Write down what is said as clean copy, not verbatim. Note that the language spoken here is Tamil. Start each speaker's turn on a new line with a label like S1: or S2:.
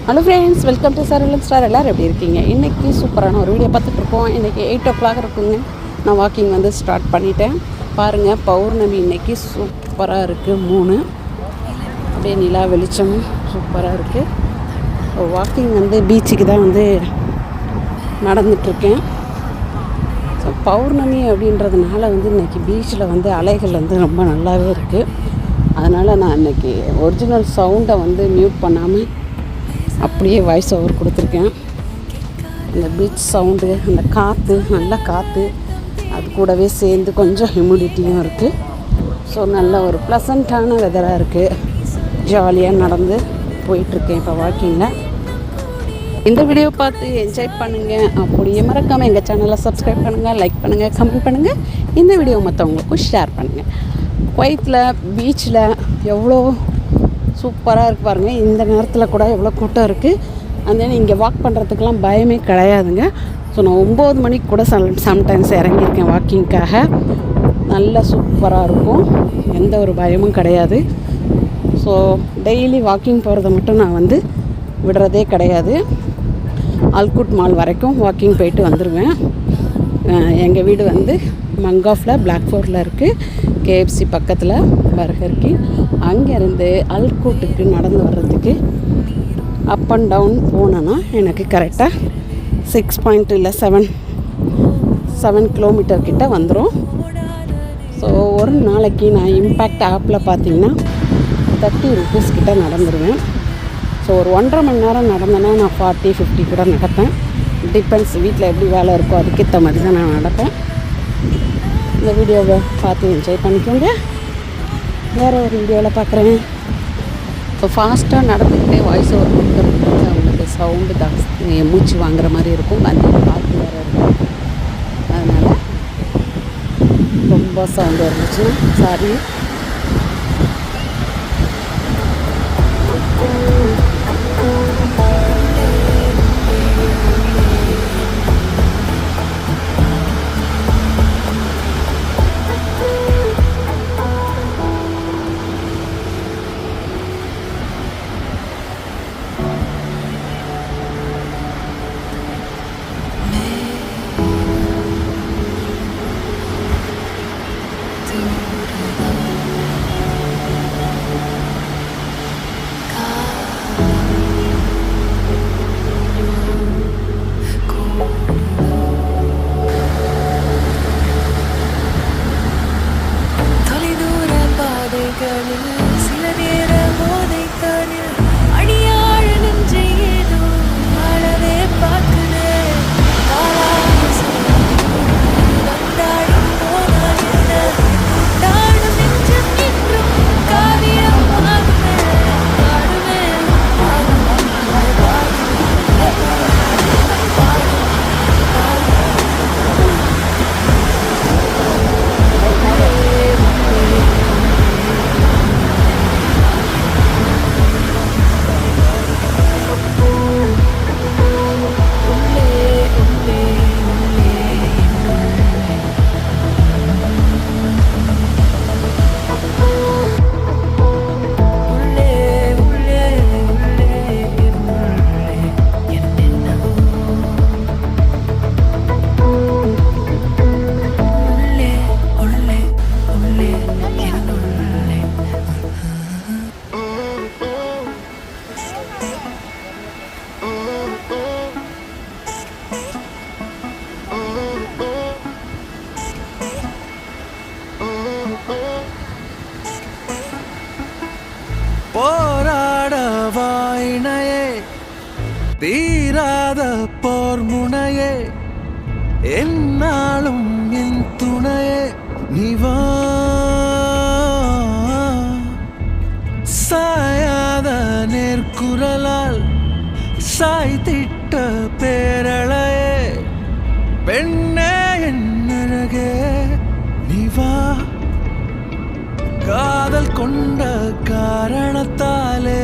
S1: Hello friends, welcome to Saravanan star. எல்லோரும் எப்படி இருக்கீங்க? இன்றைக்கி சூப்பரான ஒரு வீடியோ பார்த்துட்ருக்கோம். இன்றைக்கி 8 o'clock இருக்குங்க. நான் வாக்கிங் ஸ்டார்ட் பண்ணிட்டேன். பாருங்கள், பௌர்ணமி இன்றைக்கி சூப்பராக இருக்குது. 3 அப்படியே நிலா வெளிச்சம் சூப்பராக இருக்குது. வாக்கிங் பீச்சுக்கு தான் நடந்துகிட்ருக்கேன். ஸோ பௌர்ணமி அப்படின்றதுனால இன்றைக்கி பீச்சில் அலைகள் ரொம்ப நல்லாவே இருக்குது. அதனால் நான் இன்றைக்கி ஒரிஜினல் சவுண்டை மியூட் பண்ணாமல் அப்படியே வாய்ஸ் ஓவர் கொடுத்துருக்கேன். இந்த பீச் சவுண்டு, அந்த காற்று, நல்ல காற்று, அது கூடவே சேர்ந்து கொஞ்சம் ஹியூமிடிட்டியும் இருக்குது. ஸோ நல்ல ஒரு ப்ளசண்ட்டான வெதராக இருக்குது. ஜாலியாக நடந்து போயிட்டுருக்கேன் இப்போ வாக்கிங்கில். இந்த வீடியோ பார்த்து என்ஜாய் பண்ணுங்கள். அப்படியே மறக்காமல் எங்கள் சேனலை சப்ஸ்கிரைப் பண்ணுங்கள், லைக் பண்ணுங்கள், கமெண்ட் பண்ணுங்கள். இந்த வீடியோ மற்றவங்களுக்கும் ஷேர் பண்ணுங்கள். குவைத்தில் பீச்சில் எவ்வளோ சூப்பராக இருக்குது பாருங்கள். இந்த நேரத்தில் கூட எவ்வளோ கூட்டம் இருக்குது. அந்த இங்கே வாக் பண்ணுறதுக்கெலாம் பயமே கிடையாதுங்க. ஸோ நான் 9 மணிக்கு கூட சம்டைம்ஸ் இறங்கியிருக்கேன் வாக்கிங்க்காக. நல்லா சூப்பராக இருக்கும், எந்த ஒரு பயமும் கிடையாது. ஸோ டெய்லி வாக்கிங் போகிறத மட்டும் நான் விடுறதே கிடையாது. அல்குட் மால் வரைக்கும் வாக்கிங் போயிட்டு வந்துடுவேன். எங்கள் வீடு மங்காஃபில் பிளாக் ஃபோர்டில் இருக்குது. கேஎஃப்சி பக்கத்தில் பர்கர் கிங். அங்கேருந்து அல்கூட்டுக்கு நடந்து வர்றதுக்கு அப் அண்ட் டவுன் போனேன்னா எனக்கு கரெக்டாக 6 இல்லை 7 கிலோமீட்டர் கிட்ட வந்துடும். ஸோ ஒரு நாளைக்கு நான் இம்பேக்ட் ஆப்பில் பார்த்தீங்கன்னா 30 rupees கிட்ட நடந்துடுவேன். ஸோ ஒரு 1.5 மணி நேரம் நடந்தேன்னா நான் 40-50 கூட நடப்பேன். டிபெண்ட்ஸ், வீட்டில் எப்படி வேலை இருக்கோ அதுக்கேற்ற மாதிரி தான் நான் நடப்பேன். இந்த வீடியோவை பார்த்து என்ஜாய் பண்ணிக்கோங்க. வேறு ஒரு வீடியோவில் பார்க்குறேன். ஸோ ஃபாஸ்ட்டாக நடந்துக்கிட்டே வாய்ஸ் ஓவர் கொடுக்குறது அவங்களுக்கு சவுண்டு ஜாஸ்தி, மூச்சு வாங்குற மாதிரி இருக்கும். காற்று வேறு இருக்கும். அதனால் ரொம்ப சவுண்டு இருந்துச்சுன்னா சாரி.
S2: சில நேர போதை தானில் அடியாழ நெஞ்சை ஏதோ ஆளவே பார்க்கிறேன். வந்தாடி போனால் என்ன தாடும் நெஞ்சம் என்றும் காவியம் ஆகுவேன். பாடுவேன்
S3: போராட வாயினையே, தீராத போர் முனையே, என்னாலும் என் துணையே நிவா. சாயாத நேர்குரலால் சாய்த்திட்ட பேரழையே, பெண்ணே என் அழகே நிவா. காதல் கொண்ட காரணத்தாலே